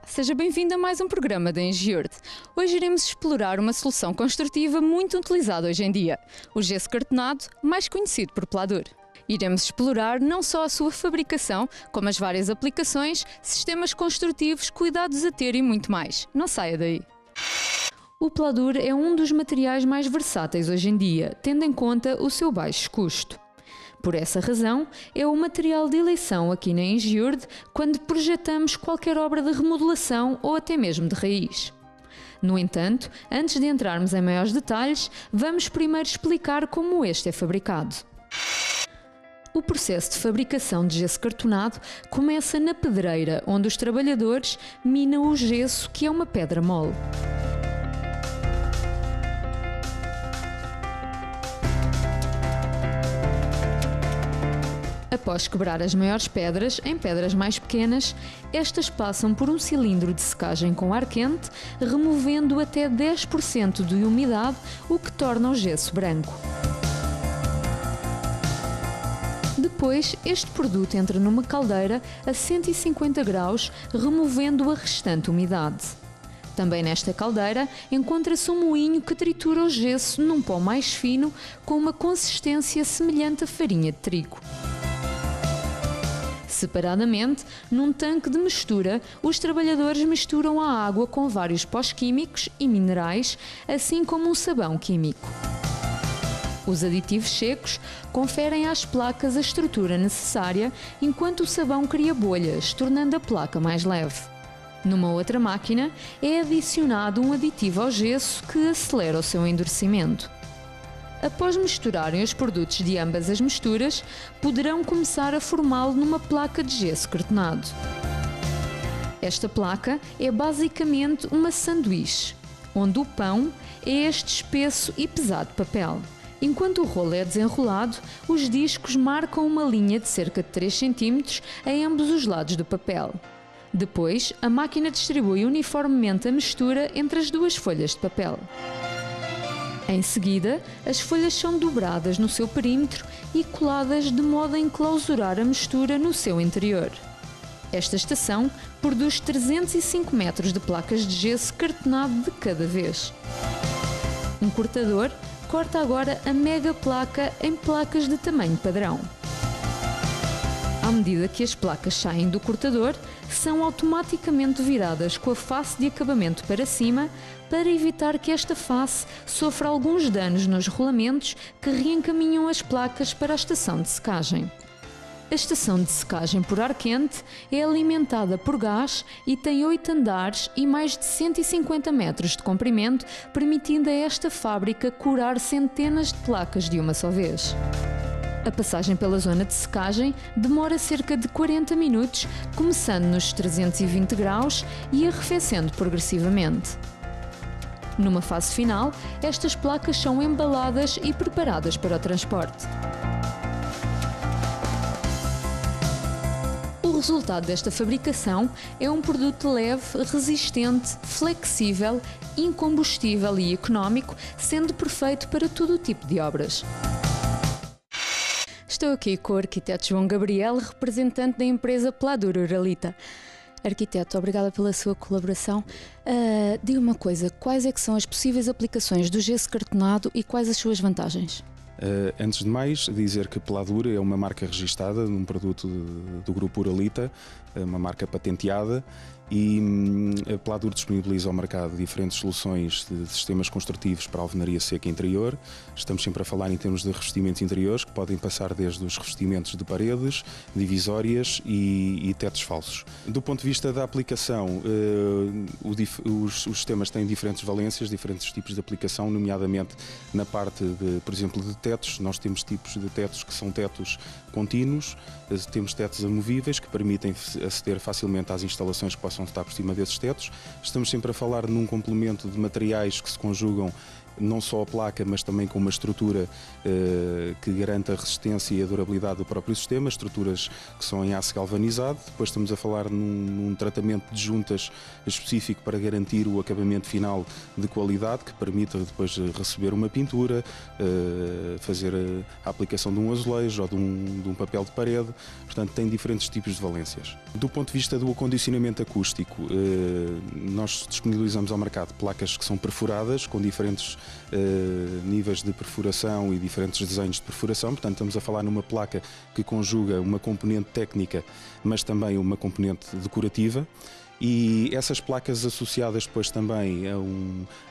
seja bem-vindo a mais um programa da Engiord. Hoje iremos explorar uma solução construtiva muito utilizada hoje em dia, o gesso cartonado, mais conhecido por Pladur. Iremos explorar não só a sua fabricação, como as várias aplicações, sistemas construtivos, cuidados a ter e muito mais. Não saia daí! O Pladur é um dos materiais mais versáteis hoje em dia, tendo em conta o seu baixo custo. Por essa razão, é o material de eleição aqui na Engiord quando projetamos qualquer obra de remodelação ou até mesmo de raiz. No entanto, antes de entrarmos em maiores detalhes, vamos primeiro explicar como este é fabricado. O processo de fabricação de gesso cartonado começa na pedreira, onde os trabalhadores minam o gesso, que é uma pedra mole. Após quebrar as maiores pedras em pedras mais pequenas, estas passam por um cilindro de secagem com ar quente, removendo até 10% de umidade, o que torna o gesso branco. Depois, este produto entra numa caldeira a 150 graus, removendo a restante umidade. Também nesta caldeira encontra-se um moinho que tritura o gesso num pó mais fino, com uma consistência semelhante à farinha de trigo. Separadamente, num tanque de mistura, os trabalhadores misturam a água com vários pós químicos e minerais, assim como um sabão químico. Os aditivos secos conferem às placas a estrutura necessária, enquanto o sabão cria bolhas, tornando a placa mais leve. Numa outra máquina, é adicionado um aditivo ao gesso que acelera o seu endurecimento. Após misturarem os produtos de ambas as misturas, poderão começar a formá-lo numa placa de gesso cartonado. Esta placa é basicamente uma sanduíche, onde o pão é este espesso e pesado papel. Enquanto o rolo é desenrolado, os discos marcam uma linha de cerca de 3 cm em ambos os lados do papel. Depois, a máquina distribui uniformemente a mistura entre as duas folhas de papel. Em seguida, as folhas são dobradas no seu perímetro e coladas de modo a enclausurar a mistura no seu interior. Esta estação produz 305 metros de placas de gesso cartonado de cada vez. Um cortador corta agora a mega placa em placas de tamanho padrão. À medida que as placas saem do cortador, são automaticamente viradas com a face de acabamento para cima para evitar que esta face sofra alguns danos nos rolamentos que reencaminham as placas para a estação de secagem. A estação de secagem por ar quente é alimentada por gás e tem 8 andares e mais de 150 metros de comprimento, permitindo a esta fábrica curar centenas de placas de uma só vez. A passagem pela zona de secagem demora cerca de 40 minutos, começando nos 320 graus e arrefecendo progressivamente. Numa fase final, estas placas são embaladas e preparadas para o transporte. O resultado desta fabricação é um produto leve, resistente, flexível, incombustível e económico, sendo perfeito para todo o tipo de obras. Estou aqui com o arquiteto João Gabriel, representante da empresa Pladur Uralita. Arquiteto, obrigada pela sua colaboração. Diga uma coisa, quais é que são as possíveis aplicações do gesso cartonado e quais as suas vantagens? Antes de mais, dizer que Pladur é uma marca registada num produto do grupo Uralita, uma marca patenteada, e a Pladur disponibiliza ao mercado diferentes soluções de sistemas construtivos para alvenaria seca interior. Estamos sempre a falar em termos de revestimentos interiores, que podem passar desde os revestimentos de paredes, divisórias e tetos falsos. Do ponto de vista da aplicação, os sistemas têm diferentes valências, diferentes tipos de aplicação, nomeadamente na parte, por exemplo, de tetos. Nós temos tipos de tetos que são tetos contínuos, temos tetos amovíveis que permitem aceder facilmente às instalações que possam estar por cima desses tetos. Estamos sempre a falar num complemento de materiais que se conjugam não só a placa, mas também com uma estrutura que garanta a resistência e a durabilidade do próprio sistema, estruturas que são em aço galvanizado. Depois estamos a falar num tratamento de juntas específico para garantir o acabamento final de qualidade, que permita depois receber uma pintura, fazer a aplicação de um azulejo ou de um papel de parede. Portanto, tem diferentes tipos de valências. Do ponto de vista do acondicionamento acústico, nós disponibilizamos ao mercado placas que são perfuradas, com diferentes níveis de perfuração e diferentes desenhos de perfuração. Portanto, estamos a falar numa placa que conjuga uma componente técnica, mas também uma componente decorativa. E essas placas associadas depois também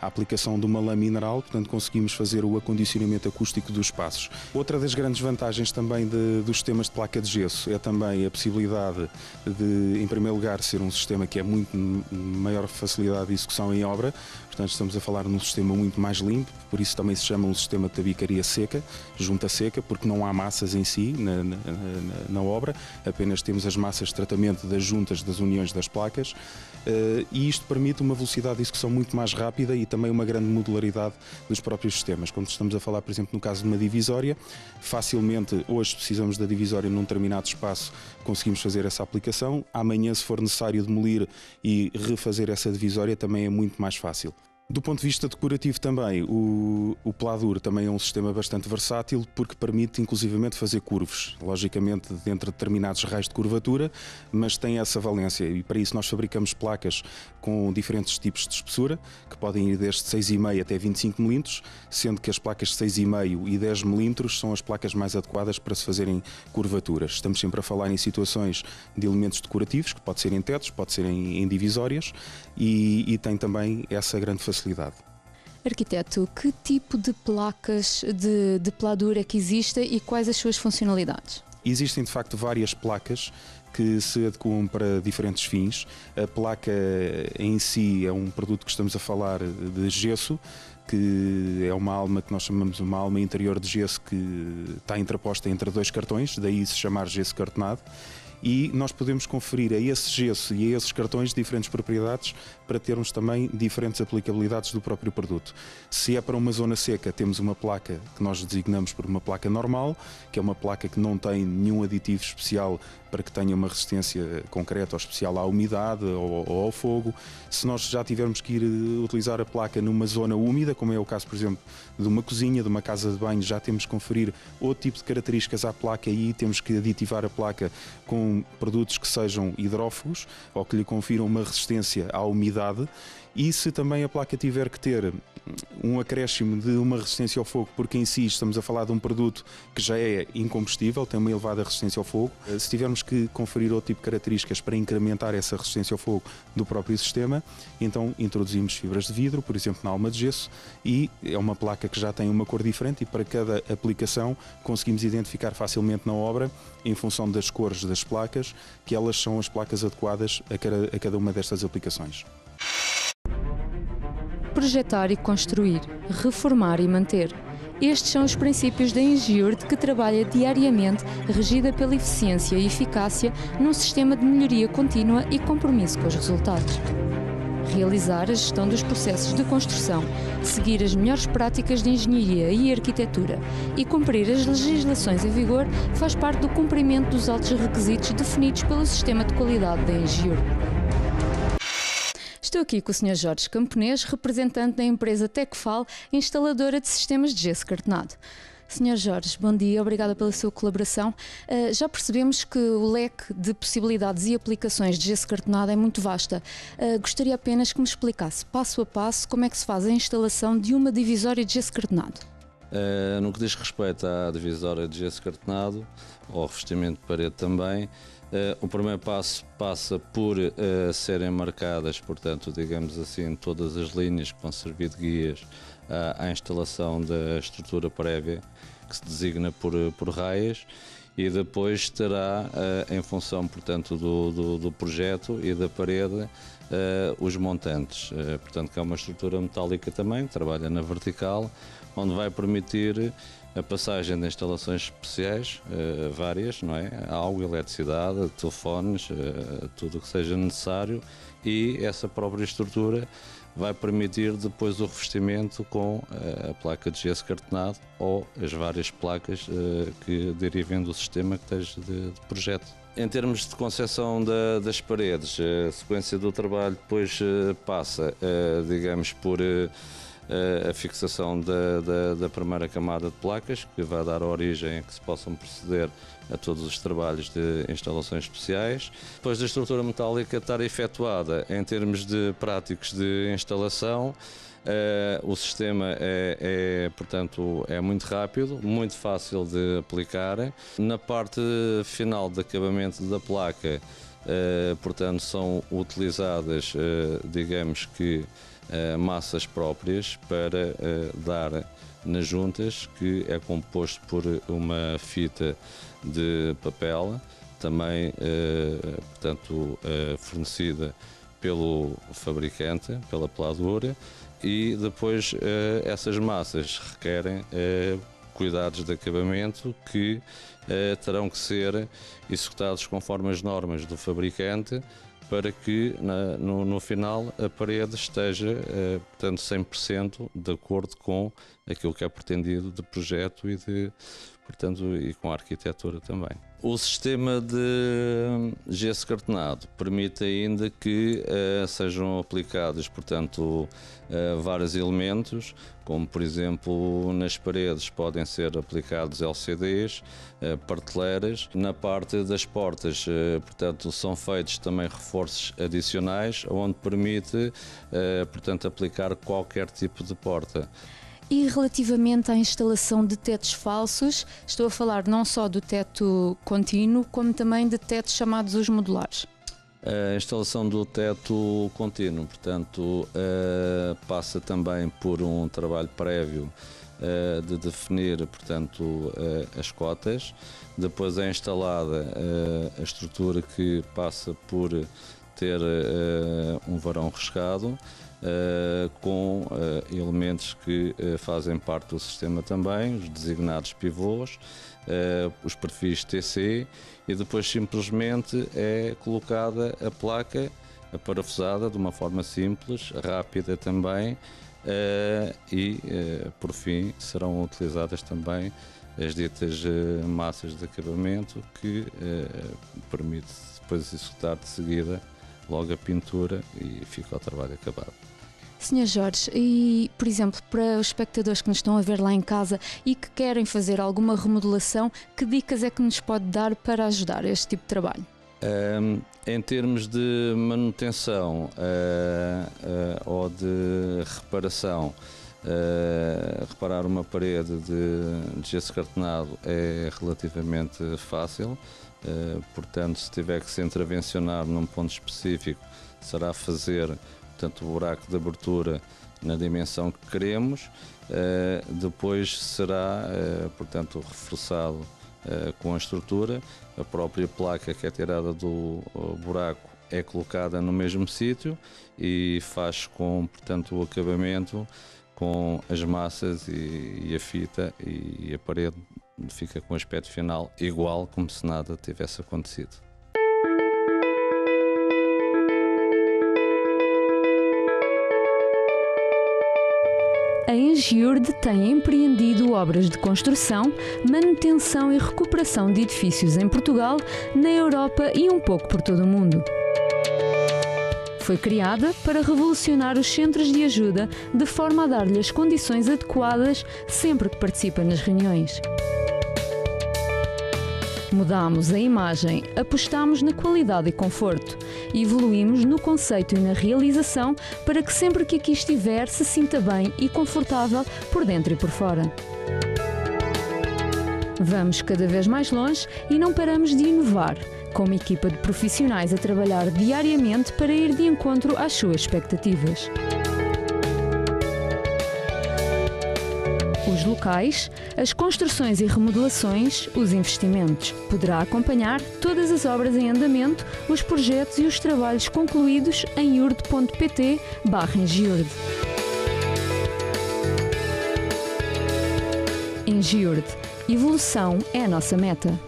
à aplicação de uma lã mineral, portanto conseguimos fazer o acondicionamento acústico dos espaços. Outra das grandes vantagens também dos sistemas de placa de gesso é também a possibilidade de, em primeiro lugar, ser um sistema que é muito maior facilidade de execução em obra. Portanto, estamos a falar num sistema muito mais limpo, por isso também se chama um sistema de tabicaria seca, junta seca, porque não há massas em si na obra, apenas temos as massas de tratamento das juntas das uniões das placas, e isto permite uma velocidade de execução muito mais rápida e também uma grande modularidade dos próprios sistemas. Quando estamos a falar, por exemplo, no caso de uma divisória, facilmente hoje precisamos da divisória num determinado espaço, conseguimos fazer essa aplicação. Amanhã, se for necessário demolir e refazer essa divisória, também é muito mais fácil. Do ponto de vista decorativo também, o Pladur também é um sistema bastante versátil, porque permite inclusivamente fazer curvos, logicamente dentro de determinados raios de curvatura, mas tem essa valência, e para isso nós fabricamos placas com diferentes tipos de espessura, que podem ir desde 6,5 até 25 mm, sendo que as placas de 6,5 e 10 mm são as placas mais adequadas para se fazerem curvaturas. Estamos sempre a falar em situações de elementos decorativos, que pode ser em tetos, pode ser em divisórias, e tem também essa grande facilidade. Arquiteto, que tipo de placas de Pladur é que existem e quais as suas funcionalidades? Existem de facto várias placas que se adequam para diferentes fins. A placa em si é um produto que estamos a falar de gesso, que é uma alma que nós chamamos uma alma interior de gesso, que está interposta entre dois cartões, daí se chamar gesso cartonado. E nós podemos conferir a esse gesso e a esses cartões diferentes propriedades para termos também diferentes aplicabilidades do próprio produto. Se é para uma zona seca, temos uma placa que nós designamos por uma placa normal, que é uma placa que não tem nenhum aditivo especial para que tenha uma resistência concreta ou especial à umidade ou ao fogo. Se nós já tivermos que ir utilizar a placa numa zona úmida, como é o caso, por exemplo, de uma cozinha, de uma casa de banho, já temos que conferir outro tipo de características à placa e aí temos que aditivar a placa com produtos que sejam hidrófugos ou que lhe confiram uma resistência à umidade. E se também a placa tiver que ter um acréscimo de uma resistência ao fogo, porque em si estamos a falar de um produto que já é incombustível, tem uma elevada resistência ao fogo, se tivermos que conferir outro tipo de características para incrementar essa resistência ao fogo do próprio sistema, então introduzimos fibras de vidro, por exemplo, na alma de gesso, e é uma placa que já tem uma cor diferente e para cada aplicação conseguimos identificar facilmente na obra, em função das cores das placas, que elas são as placas adequadas a cada uma destas aplicações. Projetar e construir, reformar e manter. Estes são os princípios da Engiure, que trabalha diariamente, regida pela eficiência e eficácia, num sistema de melhoria contínua e compromisso com os resultados. Realizar a gestão dos processos de construção, seguir as melhores práticas de engenharia e arquitetura e cumprir as legislações em vigor faz parte do cumprimento dos altos requisitos definidos pelo sistema de qualidade da Engiure. Estou aqui com o Sr. Jorge Camponês, representante da empresa Tecfal, instaladora de sistemas de gesso cartonado. Sr. Jorge, bom dia, obrigada pela sua colaboração. Já percebemos que o leque de possibilidades e aplicações de gesso cartonado é muito vasta. Gostaria apenas que me explicasse, passo a passo, como é que se faz a instalação de uma divisória de gesso cartonado. No que diz respeito à divisória de gesso cartonado, ou revestimento de parede também, o primeiro passo passa por serem marcadas, portanto, digamos assim, todas as linhas que vão servir de guias à instalação da estrutura prévia, que se designa por raias, e depois terá, em função, portanto, do projeto e da parede, os montantes. Portanto, que é uma estrutura metálica também, que trabalha na vertical, onde vai permitir a passagem de instalações especiais, várias, não é? Água, eletricidade, telefones, tudo o que seja necessário, e essa própria estrutura vai permitir depois o revestimento com a placa de gesso cartonado ou as várias placas que derivem do sistema que esteja de projeto. Em termos de concepção das paredes, a sequência do trabalho depois passa, digamos, por a fixação da primeira camada de placas, que vai dar origem a que se possam proceder a todos os trabalhos de instalações especiais. Depois da estrutura metálica estar efetuada em termos de práticos de instalação, o sistema portanto, é muito rápido, muito fácil de aplicar. Na parte final de acabamento da placa, portanto, são utilizadas, digamos que, massas próprias para dar nas juntas, que é composto por uma fita de papel, também portanto, fornecida pelo fabricante, pela Pladur, e depois essas massas requerem cuidados de acabamento que terão que ser executados conforme as normas do fabricante, para que no final a parede esteja portanto, 100% de acordo com aquilo que é pretendido de projeto e com a arquitetura também. O sistema de gesso cartonado permite ainda que sejam aplicados, portanto, vários elementos, como por exemplo nas paredes podem ser aplicados LCDs, prateleiras. Na parte das portas, portanto, são feitos também reforços adicionais, onde permite, portanto, aplicar qualquer tipo de porta. E relativamente à instalação de tetos falsos, estou a falar não só do teto contínuo, como também de tetos chamados os modulares. A instalação do teto contínuo, portanto, passa também por um trabalho prévio de definir, portanto, as cotas. Depois é instalada a estrutura, que passa por ter um varão rescado, com elementos que fazem parte do sistema também, os designados pivôs, os perfis TC, e depois simplesmente é colocada a placa parafusada de uma forma simples, rápida também, e por fim serão utilizadas também as ditas massas de acabamento, que permite depois executar de seguida logo a pintura e fica o trabalho acabado. Sr. Jorge, e por exemplo, para os espectadores que nos estão a ver lá em casa e que querem fazer alguma remodelação, que dicas é que nos pode dar para ajudar a este tipo de trabalho? Em termos de manutenção ou de reparação, reparar uma parede de gesso cartonado é relativamente fácil. Portanto, se tiver que se intervencionar num ponto específico, será fazer, portanto, o buraco de abertura na dimensão que queremos. Depois será, portanto, reforçado com a estrutura. A própria placa que é tirada do buraco é colocada no mesmo sítio e faz com, portanto, o acabamento com as massas e a fita, e a parede fica com o aspecto final igual, como se nada tivesse acontecido. A Engiurde tem empreendido obras de construção, manutenção e recuperação de edifícios em Portugal, na Europa e um pouco por todo o mundo. Foi criada para revolucionar os centros de ajuda, de forma a dar-lhe as condições adequadas sempre que participa nas reuniões. Mudámos a imagem, apostámos na qualidade e conforto, evoluímos no conceito e na realização para que sempre que aqui estiver se sinta bem e confortável por dentro e por fora. Vamos cada vez mais longe e não paramos de inovar, com uma equipa de profissionais a trabalhar diariamente para ir de encontro às suas expectativas. Os locais, as construções e remodelações, os investimentos. Poderá acompanhar todas as obras em andamento, os projetos e os trabalhos concluídos em iurde.pt/Engiurde. Engiurde. Evolução é a nossa meta.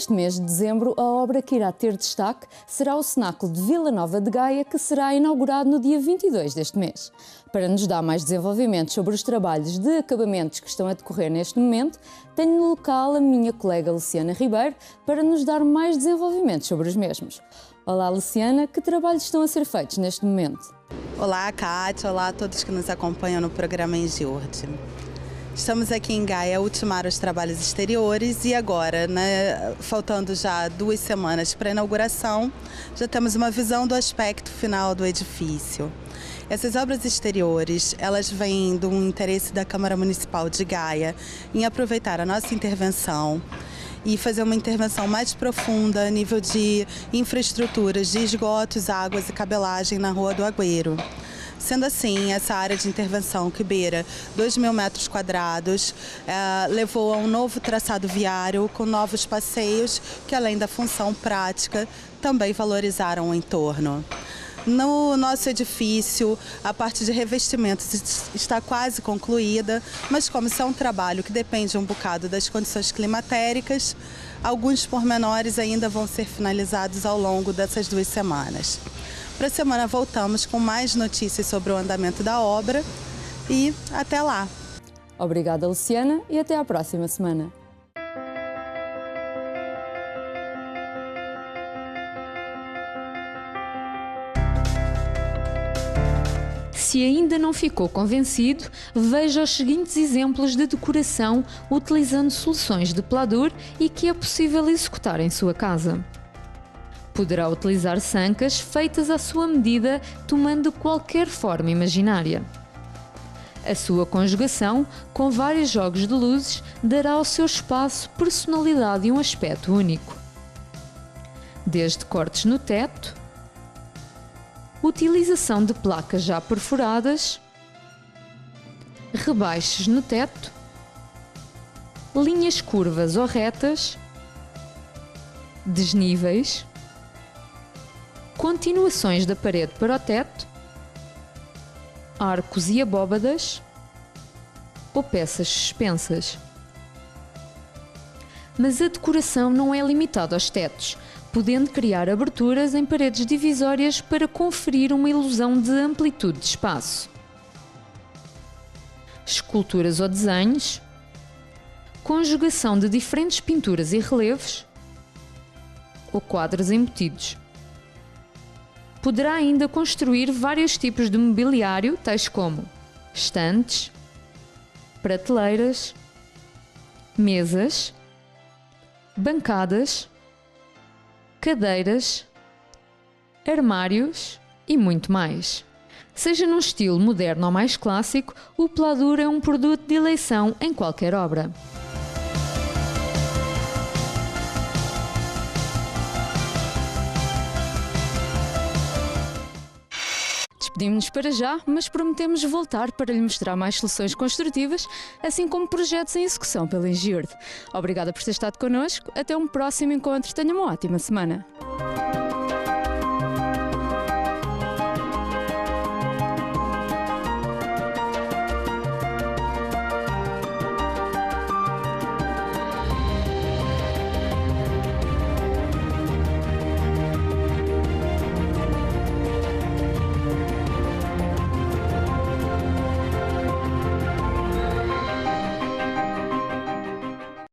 neste mês de dezembro, a obra que irá ter destaque será o Cenáculo de Vila Nova de Gaia, que será inaugurado no dia 22 deste mês. Para nos dar mais desenvolvimentos sobre os trabalhos de acabamentos que estão a decorrer neste momento, tenho no local a minha colega Luciana Ribeiro para nos dar mais desenvolvimentos sobre os mesmos. Olá, Luciana, que trabalhos estão a ser feitos neste momento? Olá, Kátia, olá a todos que nos acompanham no programa Engiurde. Estamos aqui em Gaia a ultimar os trabalhos exteriores e agora, faltando já 2 semanas para a inauguração, já temos uma visão do aspecto final do edifício. Essas obras exteriores, elas vêm de um interesse da Câmara Municipal de Gaia em aproveitar a nossa intervenção e fazer uma intervenção mais profunda a nível de infraestruturas de esgotos, águas e cabelagem na Rua do Agüero. Sendo assim, essa área de intervenção que beira 2.000 metros quadrados levou a um novo traçado viário com novos passeios que, além da função prática, também valorizaram o entorno. No nosso edifício, a parte de revestimentos está quase concluída, mas como isso é um trabalho que depende um bocado das condições climatéricas, alguns pormenores ainda vão ser finalizados ao longo dessas 2 semanas. Para a semana voltamos com mais notícias sobre o andamento da obra e até lá. Obrigada, Luciana, e até à próxima semana. Se ainda não ficou convencido, veja os seguintes exemplos de decoração utilizando soluções de Pladur e que é possível executar em sua casa. Poderá utilizar sancas feitas à sua medida, tomando qualquer forma imaginária. A sua conjugação, com vários jogos de luzes, dará ao seu espaço personalidade e um aspecto único. Desde cortes no teto, utilização de placas já perfuradas, rebaixes no teto, linhas curvas ou retas, desníveis, continuações da parede para o teto, arcos e abóbadas ou peças suspensas. Mas a decoração não é limitada aos tetos, podendo criar aberturas em paredes divisórias para conferir uma ilusão de amplitude de espaço. Esculturas ou desenhos, conjugação de diferentes pinturas e relevos ou quadros embutidos. Poderá ainda construir vários tipos de mobiliário, tais como estantes, prateleiras, mesas, bancadas, cadeiras, armários e muito mais. Seja num estilo moderno ou mais clássico, o Pladur é um produto de eleição em qualquer obra. Despedimos-nos para já, mas prometemos voltar para lhe mostrar mais soluções construtivas, assim como projetos em execução pela Engiurde. Obrigada por ter estado connosco. Até um próximo encontro. Tenha uma ótima semana.